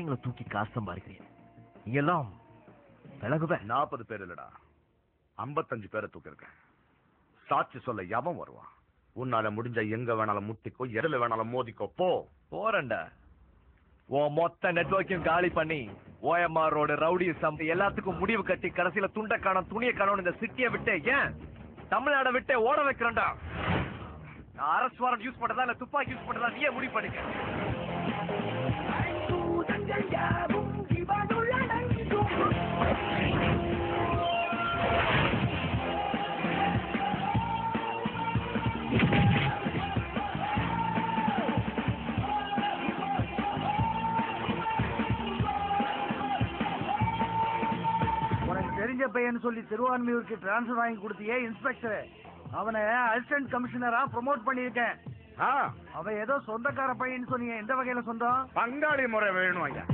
பசங்களை தூக்கி காசு சம்பாதிக்கிறீங்க. நீ எல்லாம் விலகுவேன். 40 பேர் இல்லடா, 55 பேரை தூக்கிருக்கேன். சாட்சி சொல்ல எவன் வருவான்? உன்னால முடிஞ்ச எங்க வேணாலும் முட்டிக்கோ, எதுல வேணாலும் மோதிக்கோ. போறேன்டா. உன் மொத்த நெட்வொர்க்கையும் காலி பண்ணி OMR ரோடு ரவுடி சம்பி எல்லாத்துக்கும் முடிவு கட்டி கடைசியில துண்டை காணும் துணியை காணும் இந்த சிட்டியை விட்டு ஏன் தமிழ்நாடை விட்டு ஓட வைக்கிறேன்டா. நான் அரசு வாரண்ட் யூஸ் பண்றதா இல்ல துப்பாக்கி யூஸ் பண்றதா நீயே முடிவு பண்ணிக்க. தெரிஞ்ச பையன் சொல்லி திருவான்மியூருக்கு டிரான்ஸ்பர் வாங்கி கொடுத்தியே இன்ஸ்பெக்டர், அவனை அசிஸ்டன்ட் கமிஷனரா ப்ரமோட் பண்ணிருக்கேன். அவன் ஏதோ சொந்தக்கார பையன் சொன்னீங்க, எந்த வகையில சொந்தம்? பங்காளி முறை வேணும் ஐயா.